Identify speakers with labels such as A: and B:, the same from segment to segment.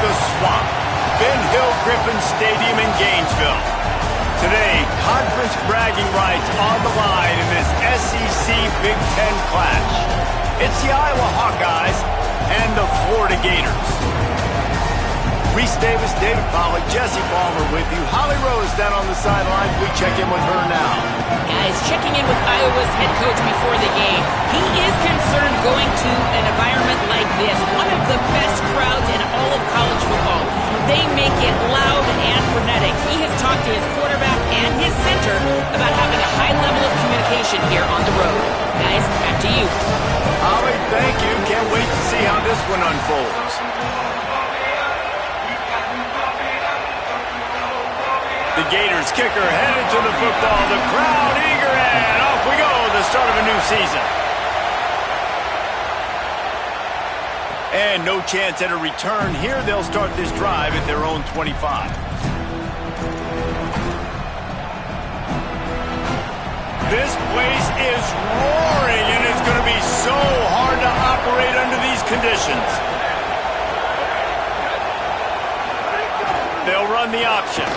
A: the Swamp, Ben Hill Griffin Stadium in Gainesville. Today, conference bragging rights on the line in this SEC Big Ten clash. It's the Iowa Hawkeyes and the Florida Gators. Reese Davis, David Pollack, Jesse Palmer with you. Holly Rose down on the sidelines. We check in with her now.
B: Guys, checking in with Iowa's head coach before the game. He is concerned going to an environment like this, one of the best crowds in all of college football. They make it loud and frenetic. He has talked to his quarterback and his center about having a high level of communication here on the road. Guys, back to you.
A: Holly, thank you. Can't wait to see how this one unfolds. The Gators kicker headed to the football. The crowd eager, and off we go. The start of a new season. And no chance at a return here. They'll start this drive at their own 25. This place is roaring, and it's going to be so hard to operate under these conditions. They'll run the option.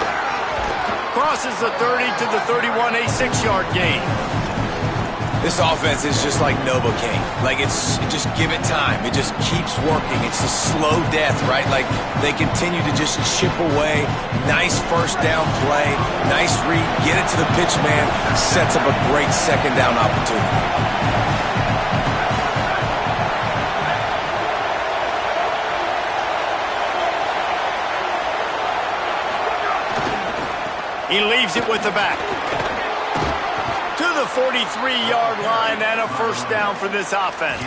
A: Crosses the 30 to the 31, a 6-yard gain.
C: This offense is just like Novocaine. Like, just give it time. It just keeps working. It's a slow death, right? Like, they continue to just chip away. Nice first down play. Nice read. Get it to the pitch man. Sets up a great second down opportunity.
A: He leaves it with the back. To the 43-yard line and a first down for this offense.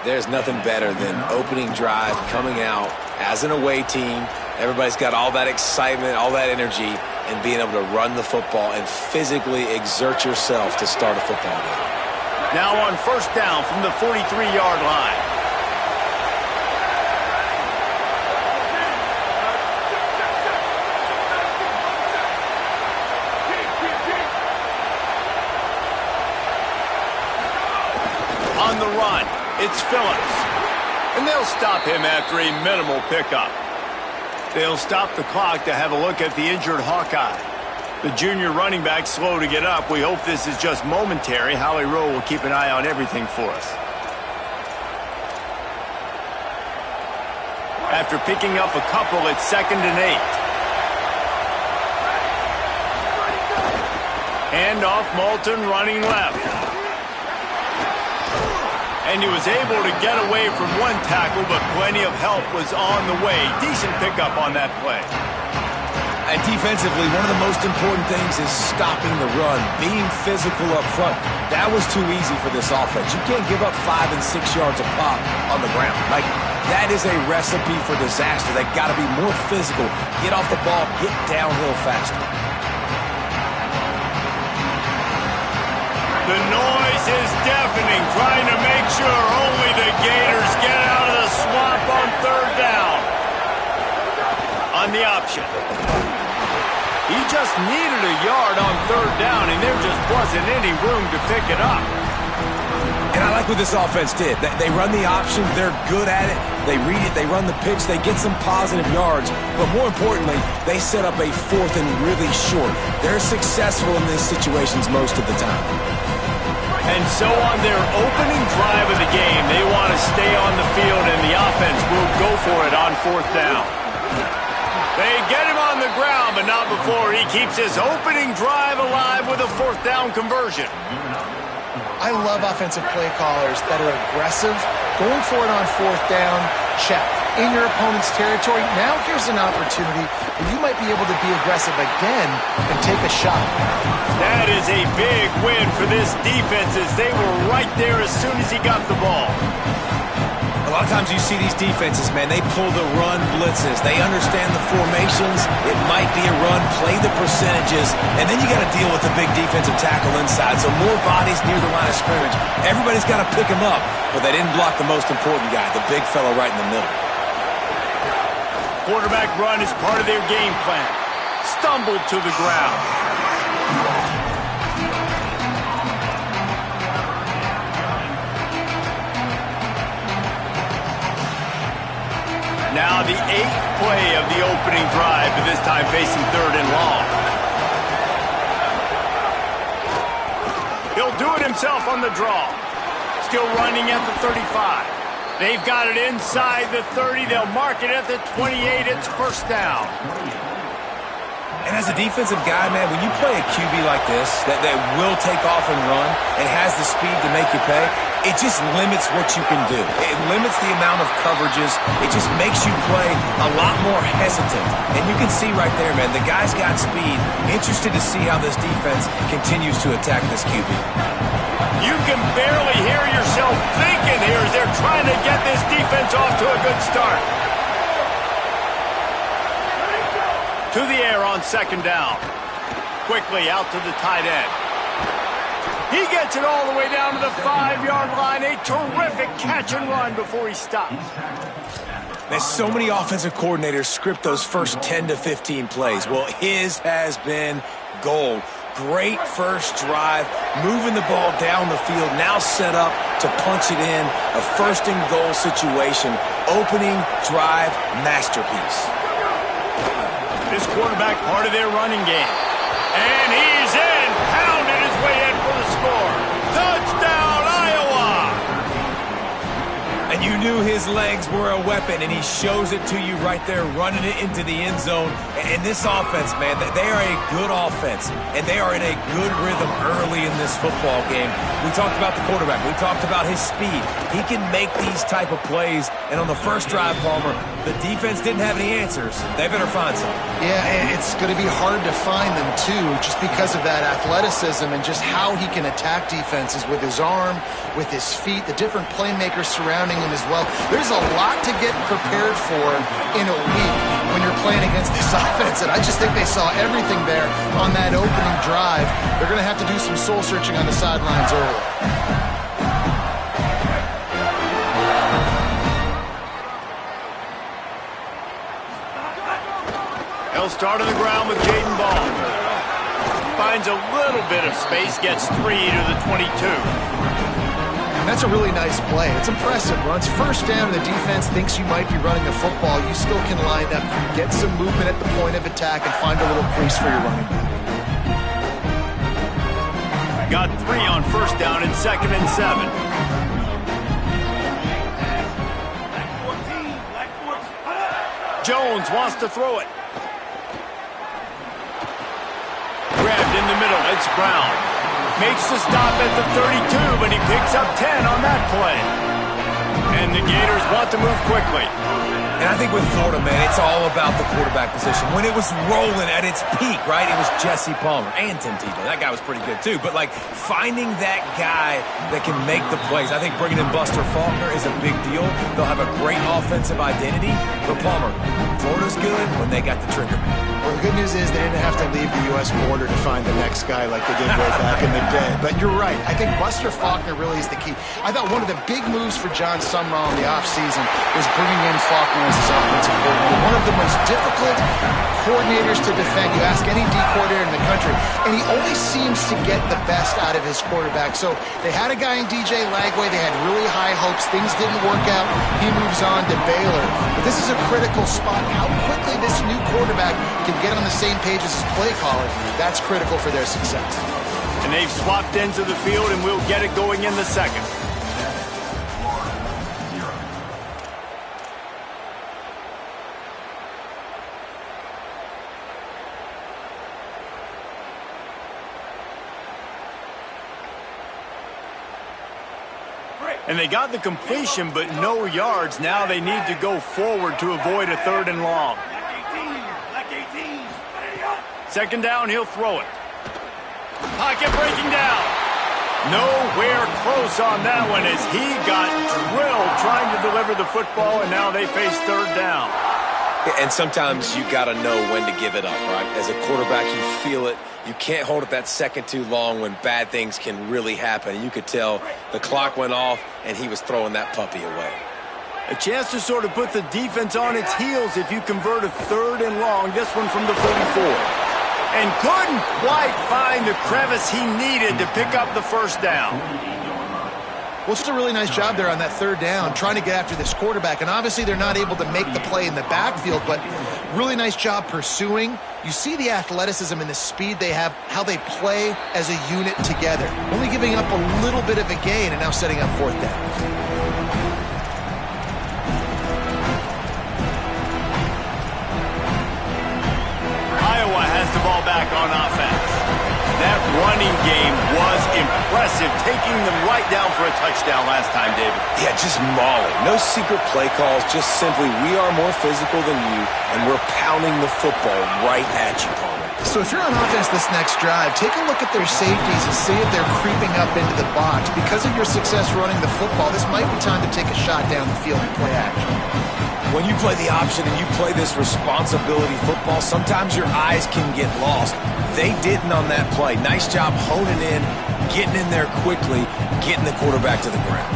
C: There's nothing better than opening drive, coming out as an away team. Everybody's got all that excitement, all that energy, and being able to run the football and physically exert yourself to start a football game.
A: Now on first down from the 43-yard line. On the run, it's Phillips. And they'll stop him after a minimal pickup. They'll stop the clock to have a look at the injured Hawkeye. The junior running back slow to get up. We hope this is just momentary. Holly Rowe will keep an eye on everything for us. After picking up a couple, it's 2nd and 8. Hand off Moulton running left. And he was able to get away from one tackle, but plenty of help was on the way. Decent pickup on that play.
C: And defensively, one of the most important things is stopping the run, being physical up front. That was too easy for this offense. You can't give up 5 and 6 yards a pop on the ground. Like, that is a recipe for disaster. They got to be more physical, get off the ball, get downhill faster.
A: The noise is deafening, trying to make sure only the Gators get out of the swamp on third down. On the option. He just needed a yard on third down, and there just wasn't any room to pick it up.
C: And I like what this offense did. They run the option. They're good at it. They read it. They run the pitch. They get some positive yards. But more importantly, they set up a 4th and really short. They're successful in these situations most of the time.
A: And so on their opening drive of the game, they want to stay on the field, and the offense will go for it on 4th down. They get him on the ground, but not before he keeps his opening drive alive with a 4th down conversion.
D: I love offensive play callers that are aggressive. Going for it on 4th down, check. In your opponent's territory, now here's an opportunity where you might be able to be aggressive again and take a shot.
A: That is a big win for this defense, as they were right there as soon as he got the ball.
C: A lot of times you see these defenses, man, they pull the run blitzes. They understand the formations. It might be a run, play the percentages, and then you got to deal with the big defensive tackle inside. So more bodies near the line of scrimmage. Everybody's got to pick him up, but they didn't block the most important guy, the big fella right in the middle.
A: Quarterback run is part of their game plan. Stumbled to the ground. Now the 8th play of the opening drive, but this time facing 3rd and long. He'll do it himself on the draw. Still running at the 35. They've got it inside the 30. They'll mark it at the 28. It's first down.
C: And as a defensive guy, man, when you play a QB like this that will take off and run and has the speed to make you pay, it just limits what you can do. It limits the amount of coverages. It just makes you play a lot more hesitant. And you can see right there, man, the guy's got speed. Interested to see how this defense continues to attack this QB.
A: You can barely hear yourself thinking here as they're trying to get this defense off to a good start. To the air on 2nd down. Quickly out to the tight end. He gets it all the way down to the 5-yard line. A terrific catch and run before he stops.
C: There's so many offensive coordinators script those first 10 to 15 plays. Well, his has been gold. Great first drive, moving the ball down the field, now set up to punch it in. A 1st and goal situation. Opening drive masterpiece.
A: This quarterback part of their running game. And he's in. Pounded his way in for the score. Touchdown, Iowa!
C: And you knew his legs were a weapon, and he shows it to you right there, running it into the end zone. And this offense, man, they are a good offense, and they are in a good rhythm early in this football game. We talked about the quarterback. We talked about his speed. He can make these type of plays, and on the first drive, Palmer, the defense didn't have any answers. They better find some.
D: Yeah, and it's going to be hard to find them, too, just because of that athleticism and just how he can attack defenses with his arm, with his feet, the different playmakers surrounding him as well. There's a lot to get prepared for in a week when you're playing against this offense, and I just think they saw everything there on that opening drive. They're going to have to do some soul-searching on the sidelines early.
A: He'll start on the ground with Jaden Ball. Finds a little bit of space, gets 3 to the 22.
D: And that's a really nice play. It's impressive. Runs first down, and the defense thinks you might be running the football. You still can line up, get some movement at the point of attack, and find a little crease for your running back.
A: Got 3 on first down and 2nd and 7. Jones wants to throw it. Grabbed in the middle. It's Brown. Makes the stop at the 32, but he picks up 10 on that play. And the Gators want to move quickly.
C: And I think with Florida, man, it's all about the quarterback position. When it was rolling at its peak, right, it was Jesse Palmer and Tim Tebow. That guy was pretty good, too. But, like, finding that guy that can make the plays, I think bringing in Buster Faulkner is a big deal. They'll have a great offensive identity. But, Palmer, Florida's good when they got the trigger man.
D: Well, the good news is they didn't have to leave the U.S. border to find the next guy like they did way back in the day. But you're right. I think Buster Faulkner really is the key. I thought one of the big moves for John Sumrall in the offseason was bringing in Faulkner as his offensive coordinator. One of the most difficult coordinators to defend. You ask any D coordinator in the country, and he always seems to get the best out of his quarterback. So they had a guy in DJ Lagway. They had really high hopes. Things didn't work out. He moves on to Baylor. But this is a critical spot. How quickly this new quarterback can get on the same page as his play caller, that's critical for their success.
A: And they've swapped ends of the field, and we'll get it going in the 2nd. And they got the completion, but no yards. Now they need to go forward to avoid a 3rd and long. 2nd down, he'll throw it. Pocket breaking down. Nowhere close on that one as he got drilled trying to deliver the football, and now they face 3rd down.
C: And sometimes you got to know when to give it up, right? As a quarterback, you feel it. You can't hold it that second too long when bad things can really happen. You could tell the clock went off, and he was throwing that puppy away.
A: A chance to sort of put the defense on its heels if you convert a 3rd and long. This one from the 34. And couldn't quite find the crevice he needed to pick up the first down.
D: Well, it's just a really nice job there on that third down, trying to get after this quarterback. And obviously they're not able to make the play in the backfield, but really nice job pursuing. You see the athleticism and the speed they have, how they play as a unit together. Only giving up a little bit of a gain and now setting up fourth down.
A: The ball back on offense. That running game was impressive, taking them right down for a touchdown last time, David.
C: Yeah, just mauling. No secret play calls, just simply we are more physical than you, and we're pounding the football right at you, Palmer.
D: So if you're on offense this next drive, take a look at their safeties and see if they're creeping up into the box. Because of your success running the football, this might be time to take a shot down the field and play action.
C: When you play the option and you play this responsibility football, sometimes your eyes can get lost. They didn't on that play. Nice job honing in, getting in there quickly, getting the quarterback to the ground.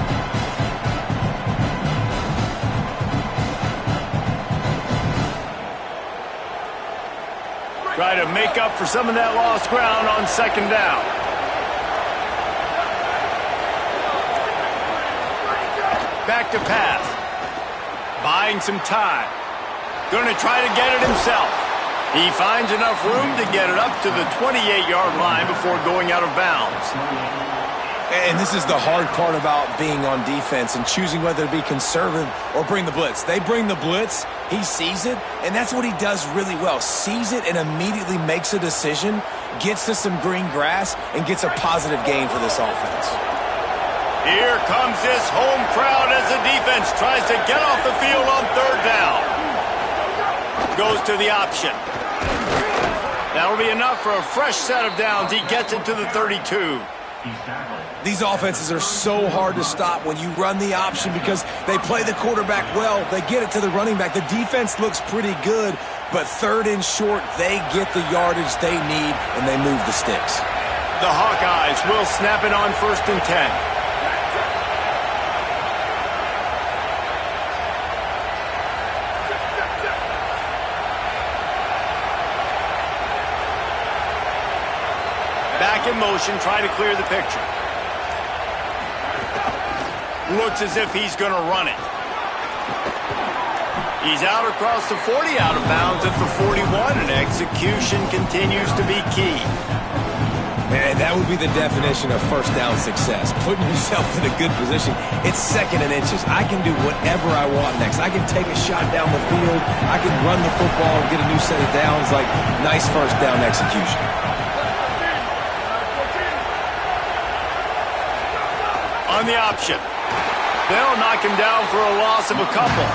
A: Try to make up for some of that lost ground on second down. Back to pass. Buying some time. Going to try to get it himself. He finds enough room to get it up to the 28-yard line before going out of bounds.
C: And this is the hard part about being on defense and choosing whether to be conservative or bring the blitz. They bring the blitz, he sees it, and that's what he does really well. Sees it and immediately makes a decision, gets to some green grass, and gets a positive gain for this offense.
A: Here comes this home crowd as the defense tries to get off the field on third down. Goes to the option. That'll be enough for a fresh set of downs. He gets it to the 32.
C: These offenses are so hard to stop when you run the option because they play the quarterback well. They get it to the running back. The defense looks pretty good, but third and short, they get the yardage they need, and they move the sticks.
A: The Hawkeyes will snap it on 1st and 10. Back in motion, try to clear the picture. Looks as if he's going to run it. He's out across the 40, out of bounds at the 41, and execution continues to be key.
C: Man, that would be the definition of first down success. Putting yourself in a good position. It's 2nd and inches. I can do whatever I want next. I can take a shot down the field. I can run the football and get a new set of downs. Like, nice first down execution.
A: On the option. They'll knock him down for a loss of a couple.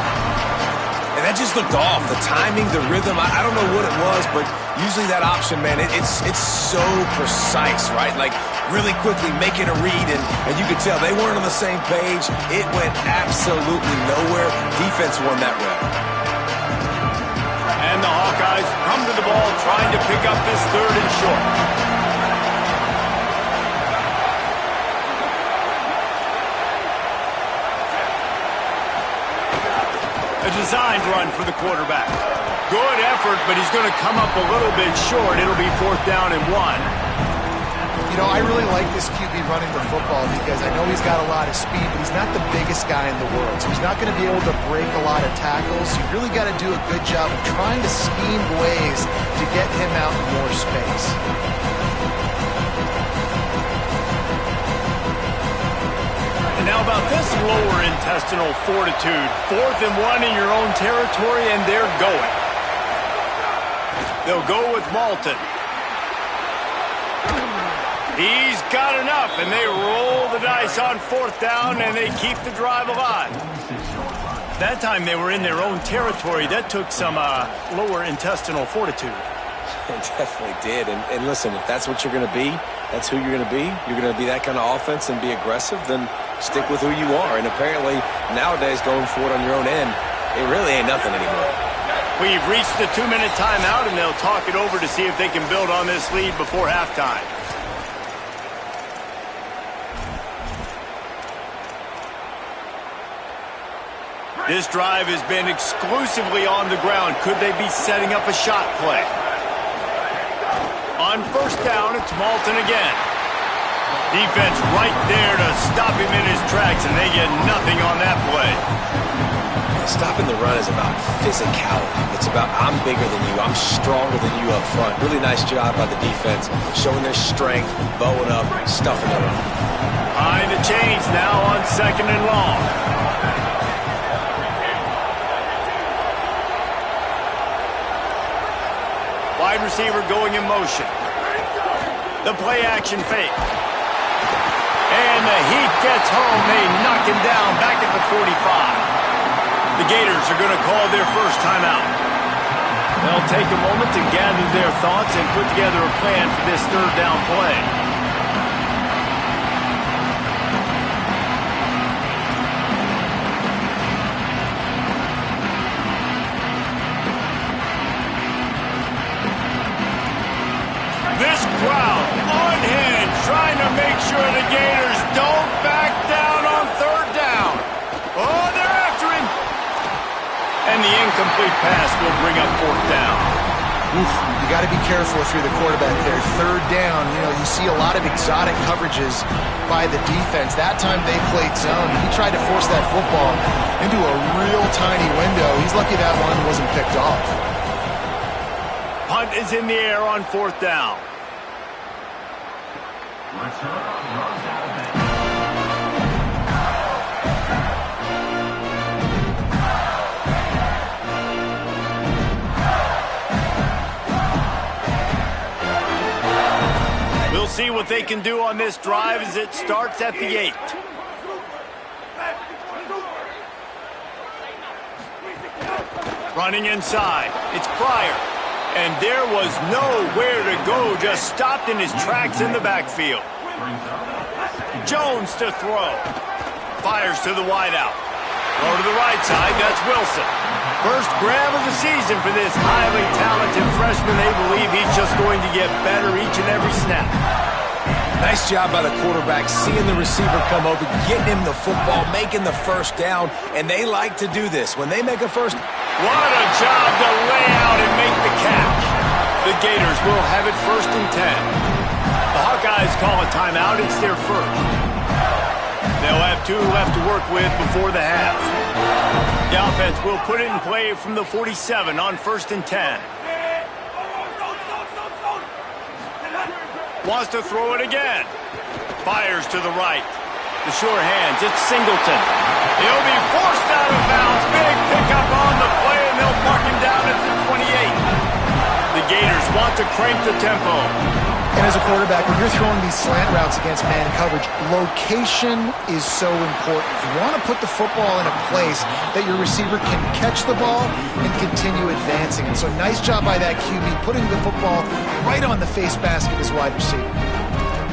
C: And that just looked off. The timing, the rhythm, I don't know what it was, but usually that option, man, it's so precise, right? Like, really quickly making a read, and you could tell they weren't on the same page. It went absolutely nowhere. Defense won that rep.
A: And the Hawkeyes come to the ball trying to pick up this 3rd and short. A designed run for the quarterback. Good effort, but he's going to come up a little bit short. It'll be 4th down and 1.
D: You know, I really like this QB running the football because I know he's got a lot of speed, but he's not the biggest guy in the world. So he's not going to be able to break a lot of tackles. You really got to do a good job of trying to scheme ways to get him out in more space.
A: Now about this lower intestinal fortitude. 4th and 1 in your own territory, and they're going. They'll go with Malton. He's got enough, and they roll the dice on 4th down, and they keep the drive alive. That time they were in their own territory. That took some lower intestinal fortitude.
C: It definitely did. And listen, if that's what you're going to be, that's who you're going to be. You're going to be that kind of offense and be aggressive, then stick with who you are. And apparently, nowadays, going for it on your own end, it really ain't nothing anymore.
A: We've reached the 2-minute timeout, and they'll talk it over to see if they can build on this lead before halftime. This drive has been exclusively on the ground. Could they be setting up a shot play? On 1st down, it's Malton again. Defense right there to stop him in his tracks, and they get nothing on that play.
C: Stopping the run is about physicality. It's about I'm bigger than you, I'm stronger than you up front. Really nice job by the defense, showing their strength, bowing up, stuffing the run.
A: Behind the chains now on 2nd and long. Wide receiver going in motion. The play action fake. And the heat gets home. They knock him down back at the 45. The Gators are going to call their first timeout. They'll take a moment to gather their thoughts and put together a plan for this 3rd down play. This crowd on hand trying to make sure the Gators don't back down on 3rd down. Oh, they're after him. And the incomplete pass will bring up 4th down.
D: Oof, you got to be careful if you're the quarterback there. 3rd down, you see a lot of exotic coverages by the defense. That time they played zone. He tried to force that football into a real tiny window. He's lucky that one wasn't picked off.
A: Punt is in the air on 4th down. We'll see what they can do on this drive as it starts at the 8. Running inside, it's Pryor. And there was nowhere to go, just stopped in his tracks in the backfield. Jones to throw. Fires to the wideout. Go to the right side, that's Wilson. First grab of the season for this highly talented freshman. They believe he's just going to get better each and every snap.
C: Nice job by the quarterback, seeing the receiver come over, getting him the football, making the 1st down, and they like to do this. When they make a first...
A: What a job to lay out and make the catch. The Gators will have it 1st and 10. The Hawkeyes call a timeout. It's their first. They'll have 2 left to work with before the half. The offense will put it in play from the 47 on 1st and 10. Wants to throw it again. Fires to the right. The sure hands, it's Singleton. He'll be forced out of bounds. Big pickup on the play, and they'll mark him down at the 28. The Gators want to crank the tempo.
D: And as a quarterback, when you're throwing these slant routes against man coverage, location is so important. You want to put the football in a place that your receiver can catch the ball and continue advancing. And so nice job by that QB, putting the football right on the face basket as wide receiver.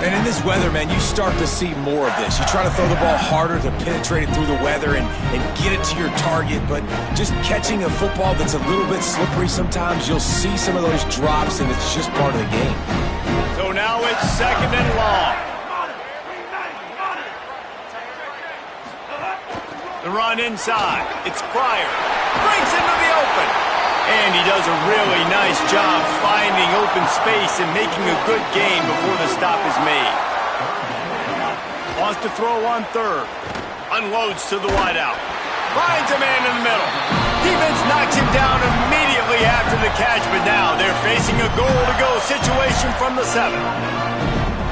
C: And in this weather, man, you start to see more of this. You try to throw the ball harder to penetrate it through the weather and get it to your target, but just catching a football that's a little bit slippery sometimes, you'll see some of those drops, and it's just part of the game.
A: So now it's 2nd and long. The run inside. It's Pryor. Breaks into the open. And he does a really nice job finding open space and making a good gain before the stop is made. Wants to throw on 3rd. Unloads to the wideout. Finds a man in the middle. Defense knocks him down immediately after the catch, but now they're facing a goal-to-go situation from the 7.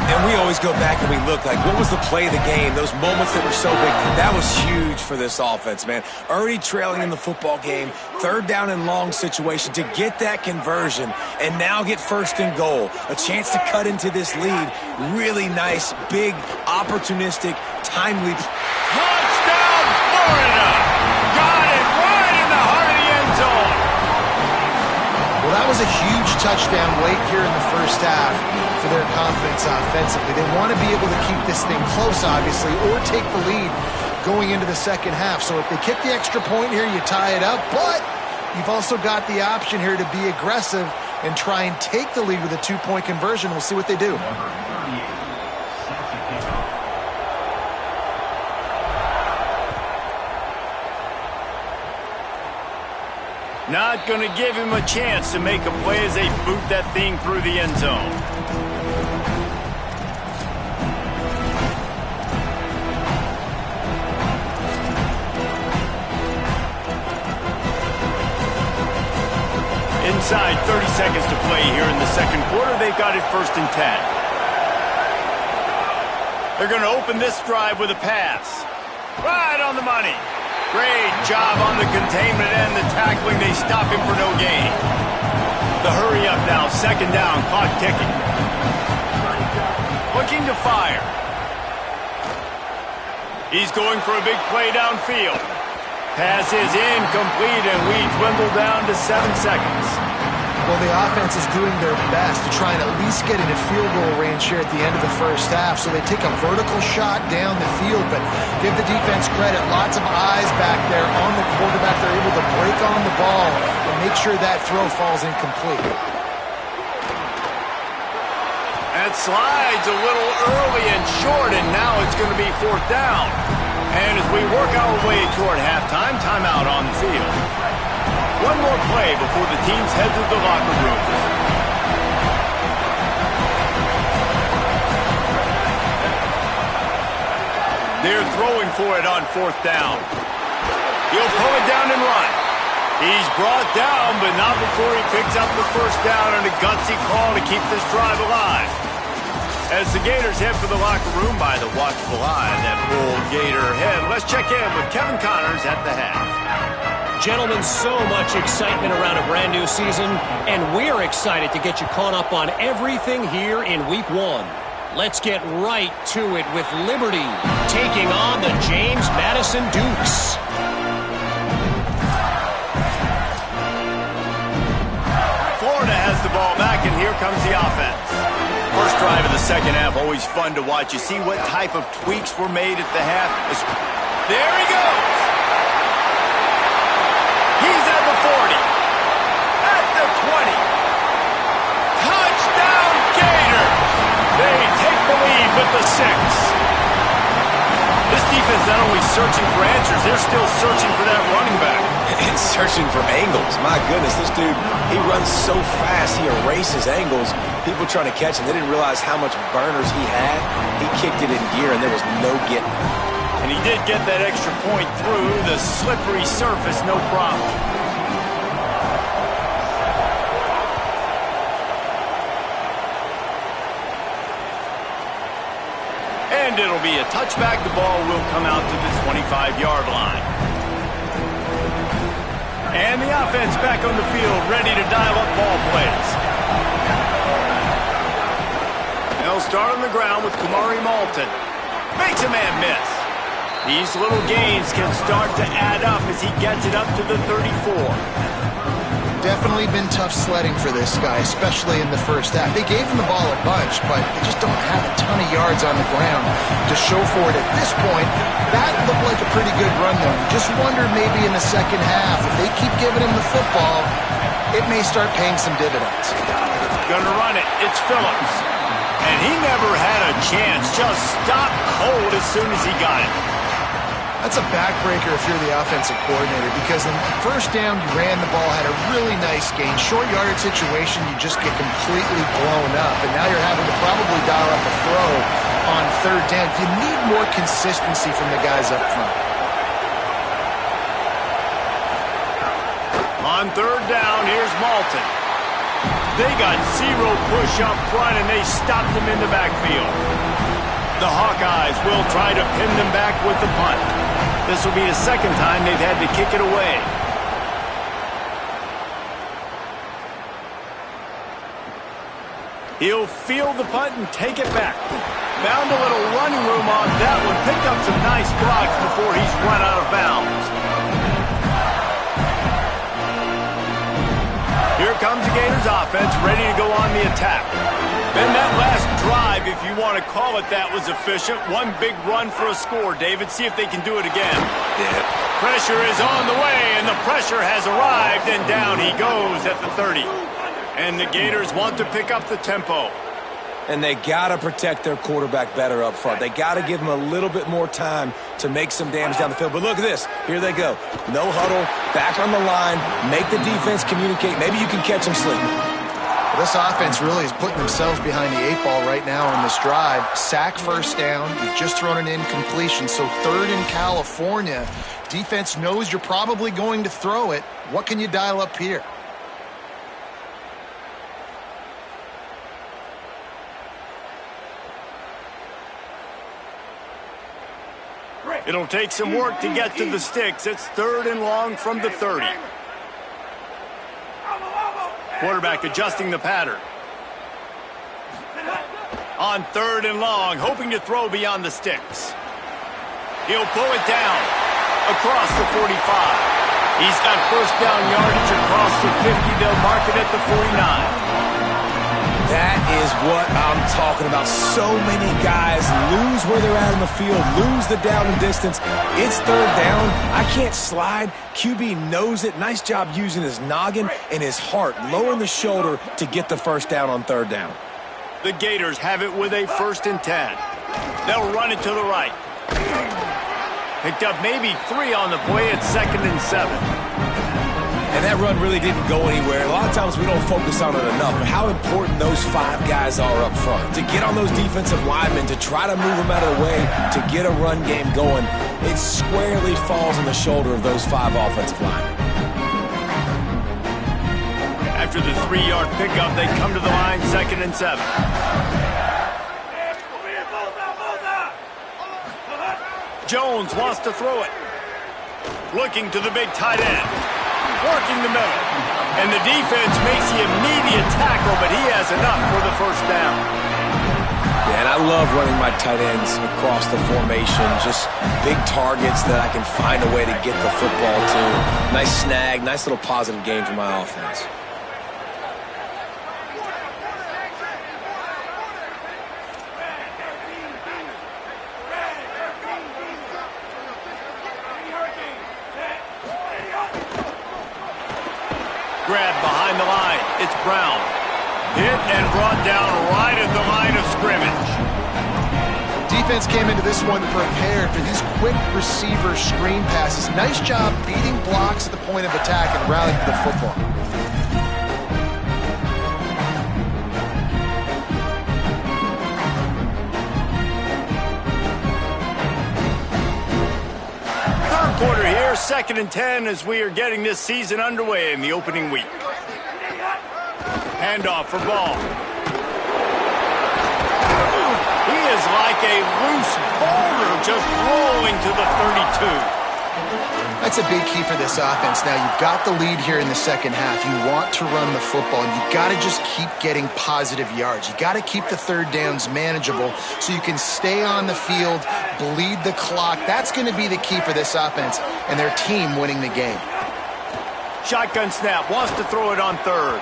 C: And we always go back and we look like, what was the play of the game? Those moments that were so big, that was huge for this offense, man. Already trailing in the football game, 3rd down and long situation to get that conversion and now get 1st and goal. A chance to cut into this lead. Really nice, big, opportunistic, timely.
A: Touchdown, Florida! Got it right in the heart of the end zone.
D: Well, that was a huge touchdown late here in the 1st half for their confidence offensively. They want to be able to keep this thing close, obviously, or take the lead going into the 2nd half. So if they kick the extra point here, you tie it up, but you've also got the option here to be aggressive and try and take the lead with a 2-point conversion. We'll see what they do.
A: Not going to give him a chance to make a play as they boot that thing through the end zone. Inside 30 seconds to play here in the second quarter. They've got it 1st and 10. They're going to open this drive with a pass. Right on the money. Great job on the containment and the tackling. They stop him for no gain. The hurry up now. 2nd down. Clock ticking. Looking to fire. He's going for a big play downfield. Pass is incomplete, and we dwindle down to 7 seconds.
D: Well, the offense is doing their best to try and at least get into field goal range here at the end of the first half. So they take a vertical shot down the field, but give the defense credit. Lots of eyes back there on the quarterback. They're able to break on the ball and make sure that throw falls incomplete.
A: That slides a little early and short, and now it's going to be 4th down. And as we work our way toward halftime, timeout on the field. One more play before the teams head to the locker rooms. They're throwing for it on 4th down. He'll pull it down and run. He's brought down, but not before he picks up the 1st down and a gutsy call to keep this drive alive. As the Gators head for the locker room by the watchful eye that Bull Gator head, let's check in with Kevin Connors at the half.
E: Gentlemen, so much excitement around a brand new season, and we're excited to get you caught up on everything here in Week 1. Let's get right to it with Liberty taking on the James Madison Dukes.
A: Florida has the ball back, and here comes the offense. First drive of the second half, always fun to watch. You see what type of tweaks were made at the half. There he goes. He's at the 40. At the 20. Touchdown, Gators. They take the lead with the 6. This defense not only searching for answers, they're still searching for that running back.
C: And searching for angles. My goodness, this dude, he runs so fast, he erases angles. People trying to catch him, they didn't realize how much burners he had. He kicked it in gear, and there was no getting him.
A: And he did get that extra point through the slippery surface, no problem. And it'll be a touchback. The ball will come out to the 25-yard line. And the offense back on the field, ready to dial up ball plays. They'll start on the ground with Kamari Malton. Makes a man miss. These little gains can start to add up as he gets it up to the 34.
D: Definitely been tough sledding for this guy, especially in the first half. They gave him the ball a bunch, but they just don't have a ton of yards on the ground to show for it at this point. That looked like a pretty good run, though. Just wonder maybe in the second half, if they keep giving him the football, it may start paying some dividends.
A: Gonna run it. It's Phillips. And he never had a chance. Just stopped cold as soon as he got it.
D: That's a backbreaker if you're the offensive coordinator, because in first down, you ran the ball, had a really nice gain. Short yardage situation, you just get completely blown up, and now you're having to probably dial up a throw on 3rd down. You need more consistency from the guys up front.
A: On 3rd down, here's Malton. They got 0 push up front, and they stopped him in the backfield. The Hawkeyes will try to pin them back with the punt. This will be the second time they've had to kick it away. He'll field the punt and take it back. Found a little running room on that one. Picked up some nice blocks before he's run out of bounds. Here comes the Gators offense, ready to go on the attack. Then that last drive, if you want to call it that, was efficient. One big run for a score, David. See if they can do it again.
C: Yeah.
A: Pressure is on the way, and the pressure has arrived, and down he goes at the 30. And the Gators want to pick up the tempo.
C: And they got to protect their quarterback better up front. They got to give him a little bit more time to make some damage down the field. But look at this. Here they go. No huddle, back on the line, make the defense communicate. Maybe you can catch them sleeping.
D: Well, this offense really is putting themselves behind the 8 ball right now on this drive. Sack, first down. You've just thrown an incompletion. So 3rd in California. Defense knows you're probably going to throw it. What can you dial up here?
A: It'll take some work to get to the sticks. It's 3rd and long from the 30. Quarterback adjusting the pattern. On 3rd and long, hoping to throw beyond the sticks. He'll pull it down across the 45. He's got first down yardage across the 50. They'll mark it at the 49.
C: That is what I'm talking about. So many guys lose where they're at in the field, lose the down and distance. It's 3rd down. I can't slide. QB knows it. Nice job using his noggin and his heart, lowering the shoulder to get the first down on 3rd down.
A: The Gators have it with a 1st and 10. They'll run it to the right. Picked up maybe 3 on the play at 2nd and 7.
C: And that run really didn't go anywhere. A lot of times we don't focus on it enough, but how important those 5 guys are up front. To get on those defensive linemen, to try to move them out of the way, to get a run game going, it squarely falls on the shoulder of those 5 offensive linemen.
A: After the 3-yard pickup, they come to the line, 2nd and 7. Jones wants to throw it. Looking to the big tight end. Working the middle. And the defense makes the immediate tackle, but he has enough for the first down.
C: Yeah, and I love running my tight ends across the formation. Just big targets that I can find a way to get the football to. Nice snag, nice little positive gain for my offense.
A: Grab behind the line. It's Brown. Hit and brought down right at the line of scrimmage.
D: Defense came into this one prepared for these quick receiver screen passes. Nice job beating blocks at the point of attack and rallying to the football.
A: Quarter here, 2nd and 10 as we are getting this season underway in the opening week. Handoff for Ball. He is like a loose boulder just rolling to the 32.
D: That's a big key for this offense. Now, you've got the lead here in the second half. You want to run the football, and you've got to just keep getting positive yards. You've got to keep the 3rd downs manageable so you can stay on the field, bleed the clock. That's going to be the key for this offense and their team winning the game.
A: Shotgun snap, wants to throw it on 3rd.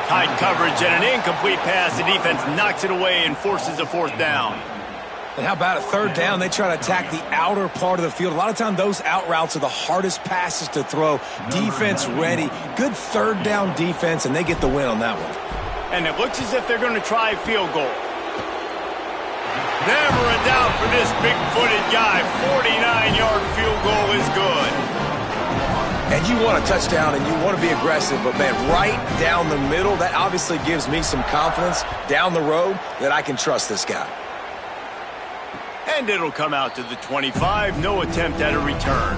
A: Tight coverage and an incomplete pass. The defense knocks it away and forces a 4th down.
C: And how about a 3rd down? They try to attack the outer part of the field. A lot of times those out routes are the hardest passes to throw. Defense ready. Good 3rd down defense, and they get the win on that one.
A: And it looks as if they're going to try a field goal. Never a doubt for this big-footed guy. 49-yard field goal is good.
C: And you want a touchdown and you want to be aggressive, but, man, right down the middle, that obviously gives me some confidence down the road that I can trust this guy.
A: And it'll come out to the 25. No attempt at a return.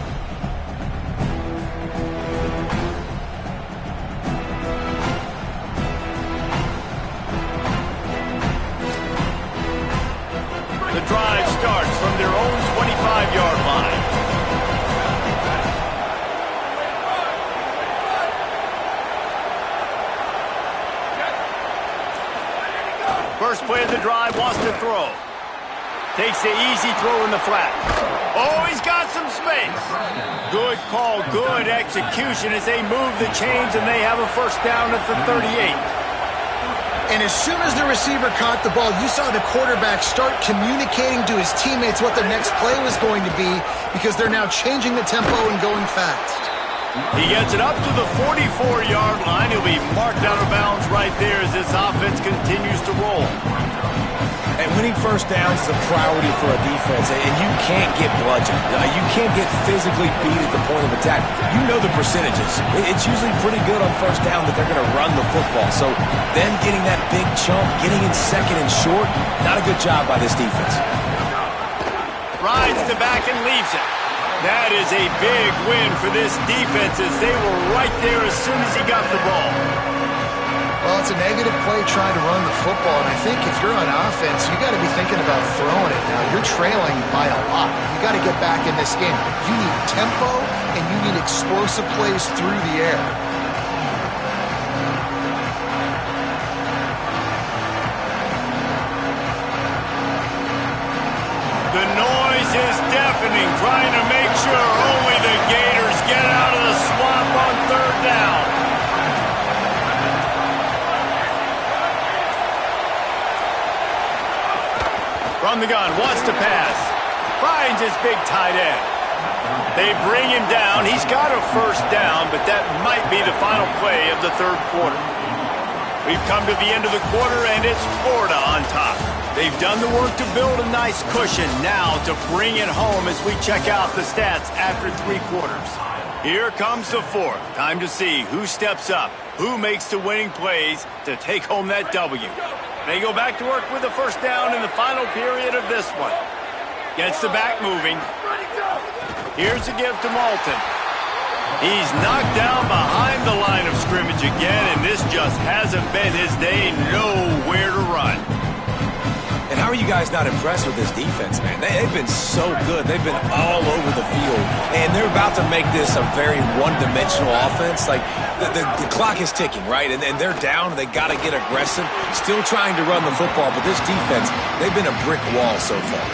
A: The drive starts from their own 25-yard line. First play of the drive, wants to throw. Takes the easy throw in the flat. Oh, he's got some space. Good call, good execution as they move the chains and they have a first down at the 38.
D: And as soon as the receiver caught the ball, you saw the quarterback start communicating to his teammates what the next play was going to be because they're now changing the tempo and going fast.
A: He gets it up to the 44-yard line. He'll be marked out of bounds right there as this offense continues to roll.
C: And winning first downs is a priority for a defense, and you can't get bludgeoned. You can't get physically beat at the point of attack. You know the percentages. It's usually pretty good on first down that they're going to run the football. So them getting that big chunk, getting in 2nd and short, not a good job by this defense.
A: Rides the back and leaves it. That is a big win for this defense as they were right there as soon as he got the ball.
D: Well, it's a negative play trying to run the football, and I think if you're on offense, you got to be thinking about throwing it now. You're trailing by a lot. You got to get back in this game. You need tempo, and you need explosive plays through the air.
A: The noise is deafening, trying to make sure only the Gators get out of the swamp on third down. From the gun, wants to pass. Finds his big tight end. They bring him down. He's got a first down, but that might be the final play of the third quarter. We've come to the end of the quarter, and it's Florida on top. They've done the work to build a nice cushion. Now to bring it home as we check out the stats after 3 quarters. Here comes the fourth. Time to see who steps up, who makes the winning plays to take home that W. They go back to work with the first down in the final period of this one. Gets the back moving. Here's a give to Malton. He's knocked down behind the line of scrimmage again, and this just hasn't been his day. Nowhere to run.
C: And how are you guys not impressed with this defense, man? They've been so good. They've been all over the field. And they're about to make this a very one-dimensional offense. Like, the clock is ticking, right? And they're down. They got to get aggressive. Still trying to run the football. But this defense, they've been a brick wall so far.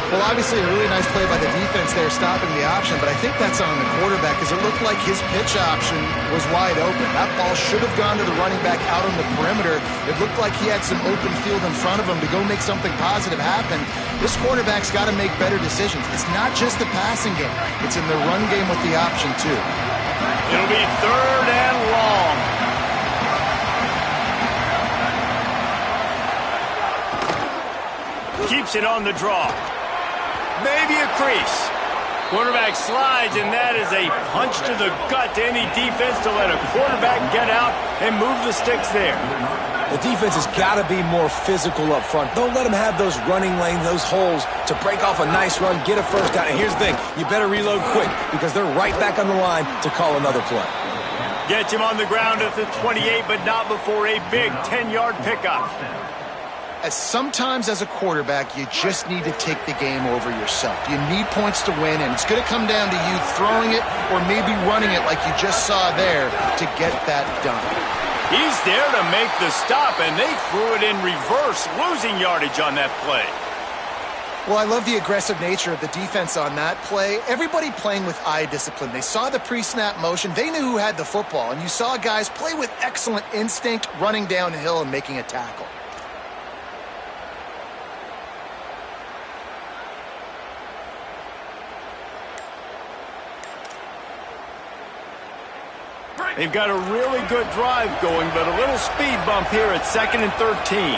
D: Well, obviously, a really nice play by the defense there, stopping the option, but I think that's on the quarterback because it looked like his pitch option was wide open. That ball should have gone to the running back out on the perimeter. It looked like he had some open field in front of him to go make something positive happen. This quarterback's got to make better decisions. It's not just the passing game. It's in the run game with the option, too.
A: It'll be third and long. Keeps it on the draw. Maybe a crease. Quarterback slides, and that is a punch to the gut to any defense to let a quarterback get out and move the sticks there.
C: The defense has got to be more physical up front. Don't let them have those running lanes, those holes to break off a nice run, get a first down. And here's the thing, you better reload quick because they're right back on the line to call another play.
A: Gets him on the ground at the 28, but not before a big 10-yard pickup.
D: Sometimes as a quarterback, you just need to take the game over yourself. You need points to win, and it's going to come down to you throwing it or maybe running it like you just saw there to get that done.
A: He's there to make the stop, and they threw it in reverse, losing yardage on that play.
D: Well, I love the aggressive nature of the defense on that play. Everybody playing with eye discipline. They saw the pre-snap motion. They knew who had the football, and you saw guys play with excellent instinct, running downhill and making a tackle.
A: They've got a really good drive going, but a little speed bump here at 2nd and 13.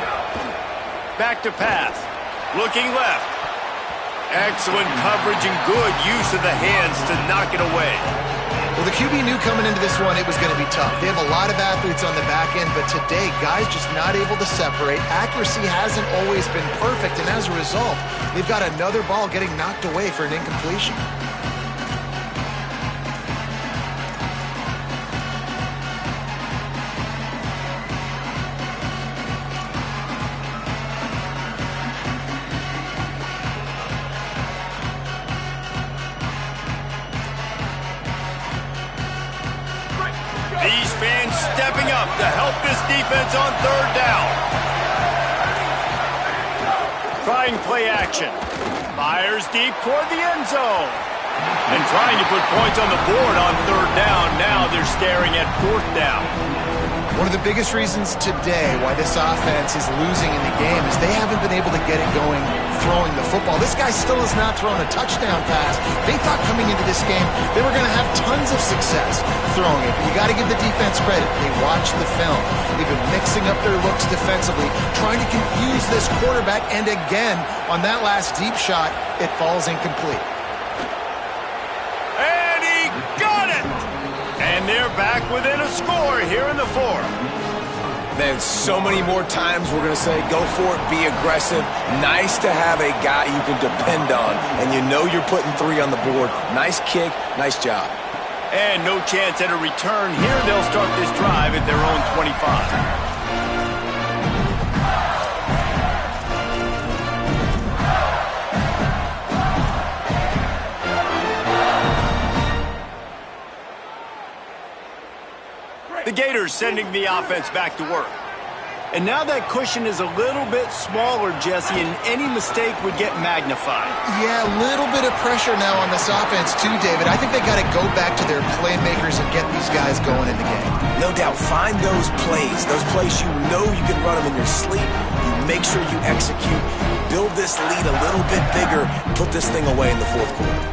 A: Back to pass. Looking left. Excellent coverage and good use of the hands to knock it away.
D: Well, the QB knew coming into this one it was going to be tough. They have a lot of athletes on the back end, but today, guys just not able to separate. Accuracy hasn't always been perfect, and as a result, they've got another ball getting knocked away for an incompletion.
A: These fans stepping up to help this defense on third down. Trying play action. Fires deep toward the end zone. And trying to put points on the board on third down. Now they're staring at fourth down.
D: One of the biggest reasons today why this offense is losing in the game is they haven't been able to get it going throwing the football. This guy still has not thrown a touchdown pass. They thought coming into this game they were going to have tons of success throwing it. But you got to give the defense credit. They watched the film. They've been mixing up their looks defensively, trying to confuse this quarterback. And again, on that last deep shot, it falls incomplete.
A: And he got it! And they're back within a score here in the fourth.
C: Man, so many more times we're going to say, go for it, be aggressive. Nice to have a guy you can depend on, and you know you're putting 3 on the board. Nice kick, nice job.
A: And no chance at a return here. They'll start this drive at their own 25. The Gators sending the offense back to work. And now that cushion is a little bit smaller, Jesse, and any mistake would get magnified.
D: Yeah, a little bit of pressure now on this offense too, David. I think they got to go back to their playmakers and get these guys going in the game.
C: No doubt, find those plays you know you can run them in your sleep. You make sure you execute, build this lead a little bit bigger, put this thing away in the fourth quarter.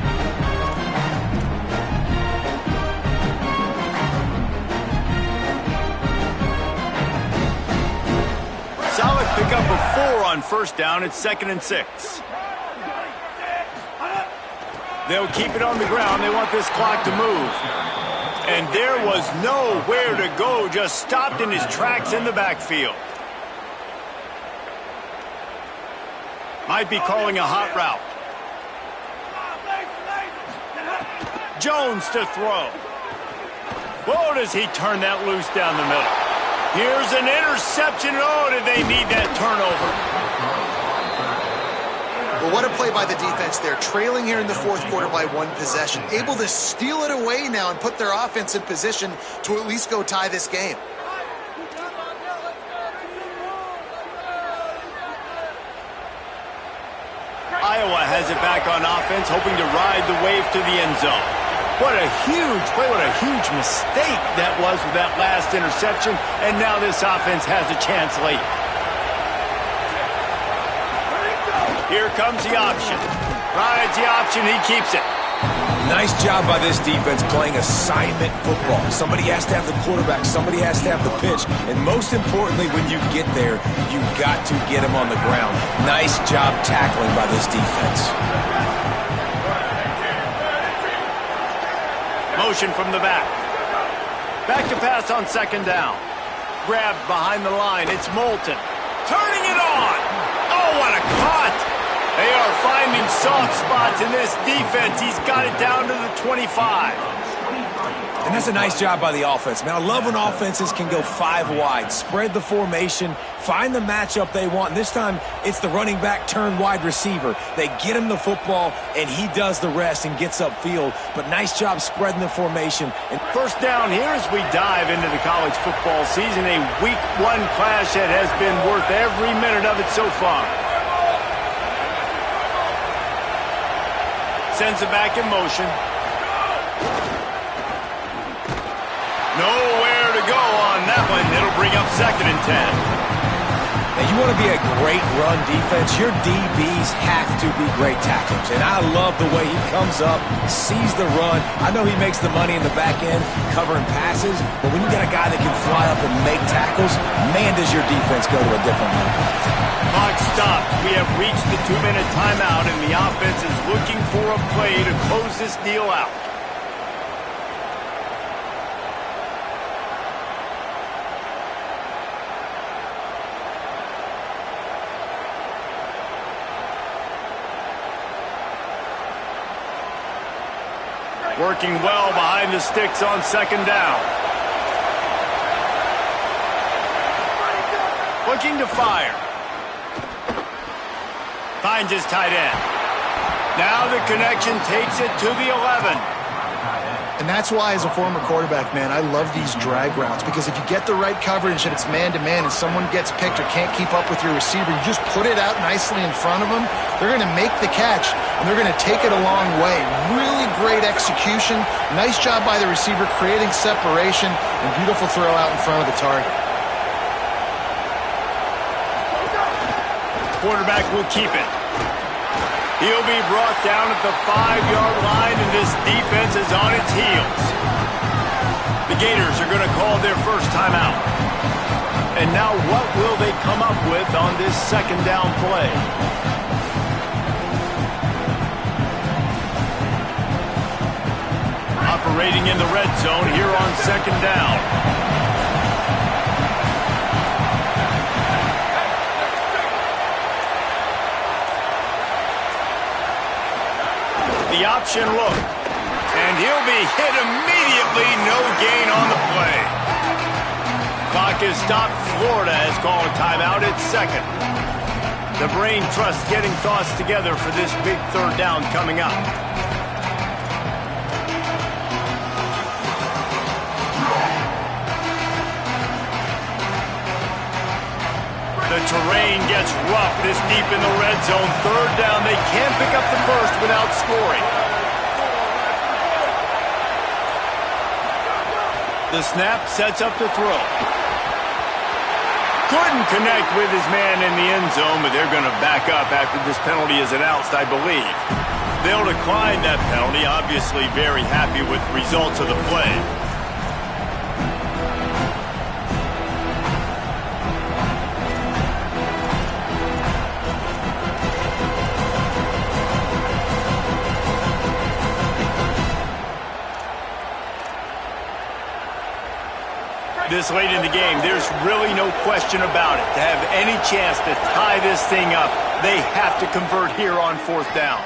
A: Solid pickup of 4 on first down. It's 2nd and 6. They'll keep it on the ground. They want this clock to move. And there was nowhere to go. Just stopped in his tracks in the backfield. Might be calling a hot route. Jones to throw. Whoa, does he turn that loose down the middle. Here's an interception. Oh, did they need that turnover?
D: Well, what a play by the defense there. Trailing here in the fourth quarter by 1 possession. Able to steal it away now and put their offense in position to at least go tie this game.
A: Iowa has it back on offense, hoping to ride the wave to the end zone. What a huge play, what a huge mistake that was with that last interception, and now this offense has a chance late. Here comes the option. Rides the option, he keeps it.
C: Nice job by this defense playing assignment football. Somebody has to have the quarterback, somebody has to have the pitch, and most importantly, when you get there, you got to get him on the ground. Nice job tackling by this defense.
A: Motion from the back. Back to pass on 2nd down. Grabbed behind the line. It's Moulton. Turning it on. Oh, what a cut. They are finding soft spots in this defense. He's got it down to the 25.
C: And that's a nice job by the offense. Man, I love when offenses can go 5 wide, spread the formation, find the matchup they want. And this time, it's the running back turned wide receiver. They get him the football, and he does the rest and gets upfield. But nice job spreading the formation.
A: And first down here as we dive into the college football season, a week 1 clash that has been worth every minute of it so far. Sends it back in motion. Nowhere to go on that one. It'll bring up 2nd and 10.
C: Now, you want to be a great run defense, your DBs have to be great tacklers. And I love the way he comes up, sees the run. I know he makes the money in the back end covering passes, but when you got a guy that can fly up and make tackles, man, does your defense go to a different level.
A: Clock stops. We have reached the 2-minute timeout, and the offense is looking for a play to close this deal out. Working well behind the sticks on 2nd down. Looking to fire. Finds his tight end. Now the connection takes it to the 11.
D: And that's why, as a former quarterback, man, I love these drag routes, because if you get the right coverage and it's man-to-man and someone gets picked or can't keep up with your receiver, you just put it out nicely in front of them, they're going to make the catch, and they're going to take it a long way. Really great execution. Nice job by the receiver creating separation, and beautiful throw out in front of the target.
A: Quarterback will keep it. He'll be brought down at the 5-yard line, and this defense is on its heels. The Gators are going to call their first timeout. And now what will they come up with on this 2nd down play? Operating in the red zone here on 2nd down. The option look. And and he'll be hit immediately. No gain on the play. Clock is stopped. Florida has called a timeout at second. The brain trust getting thoughts together for this big third down coming up. The terrain gets rough this deep in the red zone. Third down, they can't pick up the first without scoring. The snap sets up the throw. Couldn't connect with his man in the end zone, but they're going to back up after this penalty is announced, I believe. They'll decline that penalty, obviously very happy with the results of the play. This late in the game, there's really no question about it. To have any chance to tie this thing up, they have to convert here on fourth down.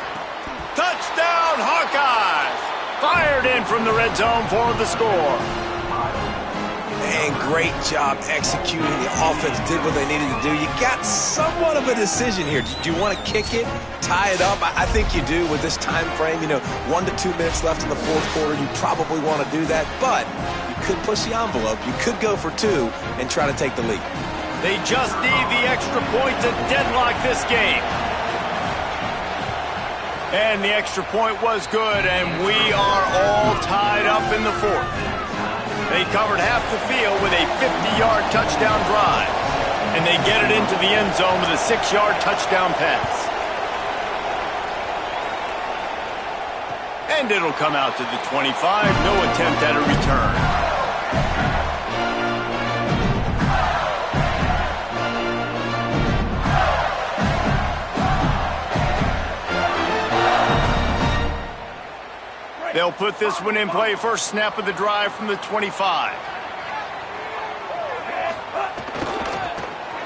A: Touchdown, Hawkeyes! Fired in from the red zone for the score.
C: And great job executing. The offense did what they needed to do. You got somewhat of a decision here. Do you want to kick it, tie it up? I think you do with this time frame. 1 to 2 minutes left in the fourth quarter. You probably want to do that, but you could push the envelope. You could go for 2 and try to take the lead.
A: They just need the extra point to deadlock this game. And the extra point was good, and we are all tied up in the fourth. They covered half the field with a 50-yard touchdown drive. And they get it into the end zone with a 6-yard touchdown pass. And it'll come out to the 25. No attempt at a return. They'll put this one in play. First snap of the drive from the 25.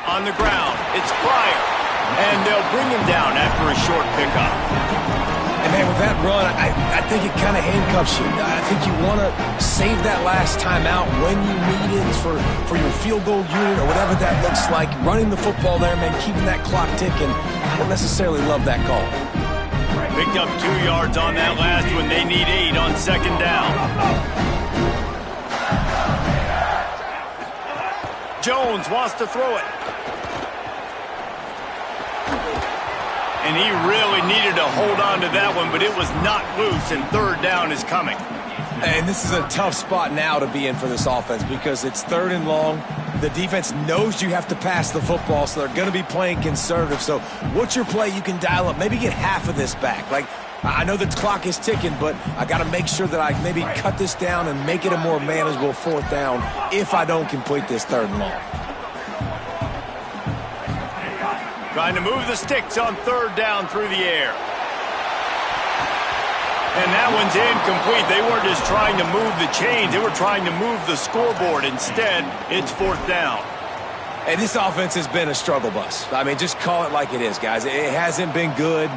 A: On the ground, it's Pryor. And they'll bring him down after a short pickup.
C: And, man, with that run, I think it kind of handcuffs you. I think you want to save that last time out when you need it for your field goal unit or whatever that looks like. Running the football there, man, keeping that clock ticking. I don't necessarily love that call.
A: Picked up 2 yards on that last one. They need 8 on second down. Jones wants to throw it. And he really needed to hold on to that one, but it was not loose, and third down is coming.
C: And this is a tough spot now to be in for this offense because it's third and long. The defense knows you have to pass the football, so they're going to be playing conservative. So what's your play you can dial up? Maybe get half of this back. Like, I know the clock is ticking, but I got to make sure that I maybe cut this down and make it a more manageable fourth down if I don't complete this third and long.
A: Trying to move the sticks on third down through the air. And that one's incomplete. They weren't just trying to move the chains. They were trying to move the scoreboard. Instead, it's fourth down.
C: And this offense has been a struggle bus. I mean, just call it like it is, guys. It hasn't been good,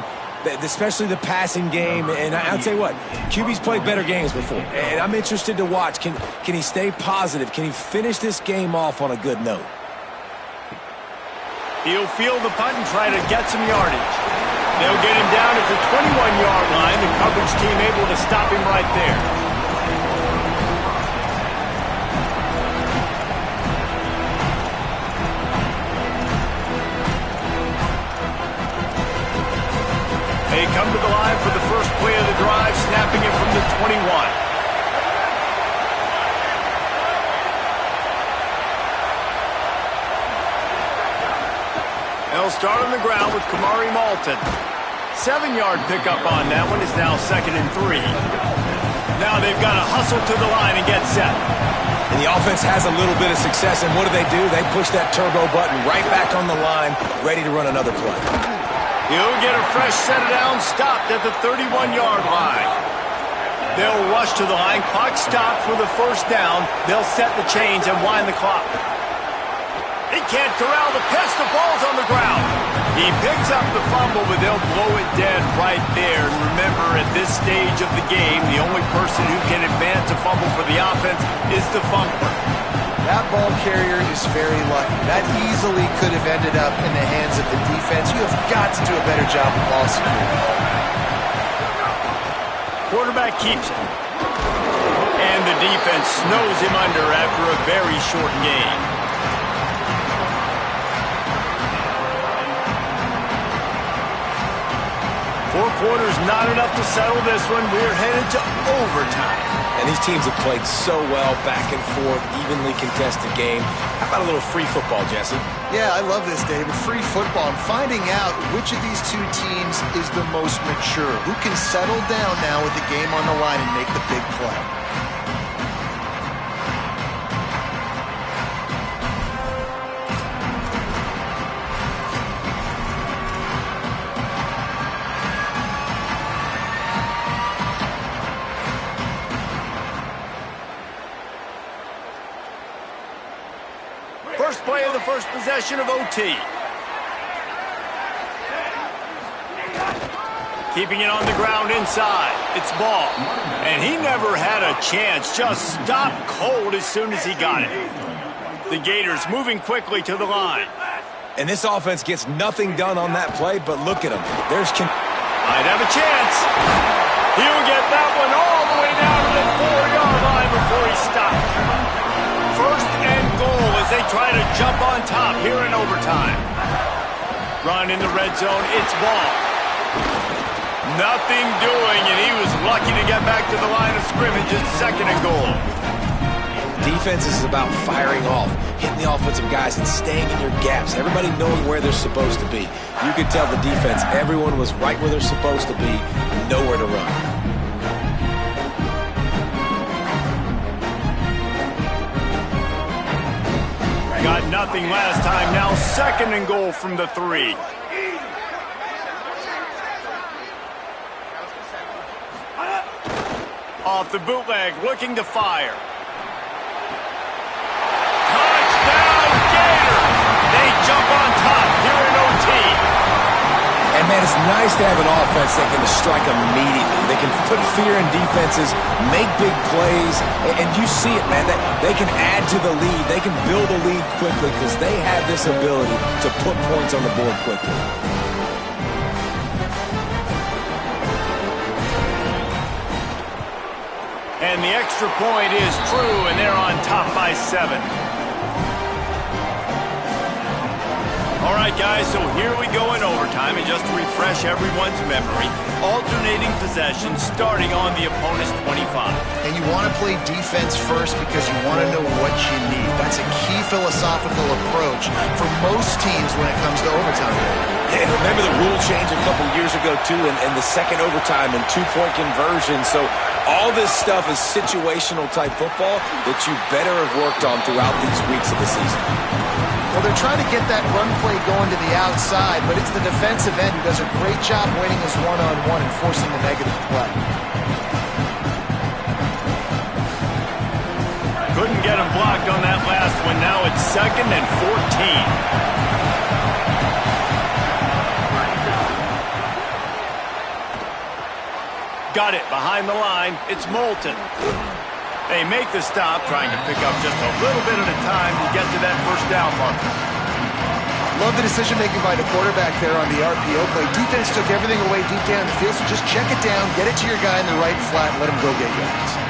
C: especially the passing game. And I'll tell you what, QB's played better games before. And I'm interested to watch. Can he stay positive? Can he finish this game off on a good note?
A: He'll field the punt and try to get some yardage. They'll get him down at the 21-yard line. The coverage team able to stop him right there. They come to the line for the first play of the drive, snapping it from the 21. They'll start on the ground with Kamari Malton. 7-yard pickup on that one is now 2nd and 3. Now they've got to hustle to the line and get set.
C: And the offense has a little bit of success, and what do? They push that turbo button right back on the line, ready to run another play.
A: He'll get a fresh set down, stopped at the 31-yard line. They'll rush to the line, clock stopped for the first down. They'll set the chains and wind the clock. He can't corral the pass. The ball's on the ground. He picks up the fumble, but they'll blow it dead right there. And remember, at this stage of the game, the only person who can advance a fumble for the offense is the fumbler.
D: That ball carrier is very lucky. That easily could have ended up in the hands of the defense. You have got to do a better job of ball security.
A: Quarterback keeps it. And the defense snows him under after a very short game. 4 quarters not enough to settle this one. We're headed to overtime.
C: And these teams have played so well, back and forth, evenly contested game. How about a little free football, Jesse?
D: Yeah, I love this, David. Free football. And finding out which of these two teams is the most mature. Who can settle down now with the game on the line and make the big play.
A: First play of the first possession of OT. Keeping it on the ground inside. It's Ball. And he never had a chance. Just stopped cold as soon as he got it. The Gators moving quickly to the line.
C: And this offense gets nothing done on that play, but look at him.
A: Might have a chance. He'll get that one all the way down to the 4-yard line before he stops. First and goal as they try to jump on top here in overtime. Run in the red zone. It's Ball. Nothing doing, and he was lucky to get back to the line of scrimmage at second and goal.
C: Defense is about firing off, hitting the offensive guys and staying in your gaps. Everybody knowing where they're supposed to be. You could tell the defense, everyone was right where they're supposed to be, nowhere to run.
A: Got nothing last time. Now second and goal from the 3. Off the bootleg, looking to fire. Touchdown, Gator! They jump on top here in OT.
C: And, man, it's nice to have an offense that can strike immediately. They can put fear in defenses, make big plays, and you see it, man. They can add to the lead. They can build a lead quickly because they have this ability to put points on the board quickly.
A: And the extra point is true, and they're on top by 7. All right, guys, so here we go in overtime, and just to refresh everyone's memory, alternating possessions starting on the opponent's 25.
D: And you want to play defense first because you want to know what you need. That's a key philosophical approach for most teams when it comes to overtime.
C: Yeah, and remember the rule change a couple years ago, too, and the second overtime and 2-point conversion. So all this stuff is situational type football that you better have worked on throughout these weeks of the season.
D: Well, they're trying to get that run play going to the outside, but it's the defensive end who does a great job winning his one-on-one and forcing the negative play.
A: Couldn't get him blocked on that last one. Now it's second and 14. Got it behind the line. It's Moulton. They make the stop, trying to pick up just a little bit at a time to get to that first down marker.
D: Love the decision-making by the quarterback there on the RPO play. Defense took everything away deep down the field, so just check it down, get it to your guy in the right flat, and let him go get yards.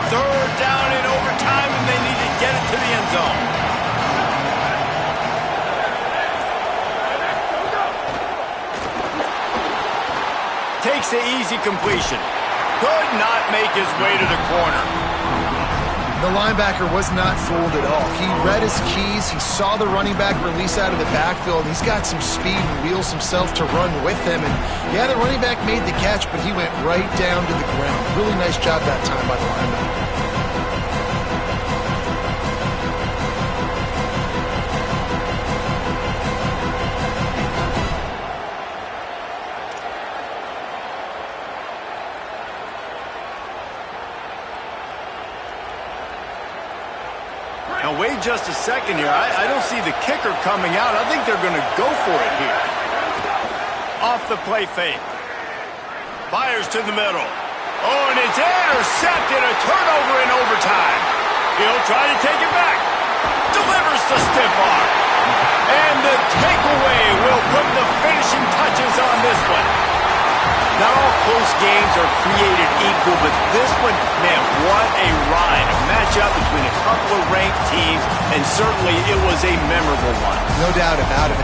A: Third down in overtime, and they need to get it to the end zone. Takes the easy completion. Could not make his way to the corner.
D: The linebacker was not fooled at all. He read his keys. He saw the running back release out of the backfield. He's got some speed and wheels himself to run with him. And yeah, the running back made the catch, but he went right down to the ground. Really nice job that time by the linebacker.
A: Now, wait just a second here. I don't see the kicker coming out. I think they're going to go for it here. Off the play fake. Fires to the middle. Oh, and it's intercepted. A turnover in overtime. He'll try to take it back. Delivers the stiff arm. And the takeaway will put the finishing touches on this one. Not all close games are created equal, but this one, man, what a ride. A matchup between a couple of ranked teams, and certainly it was a memorable one.
D: No doubt about it.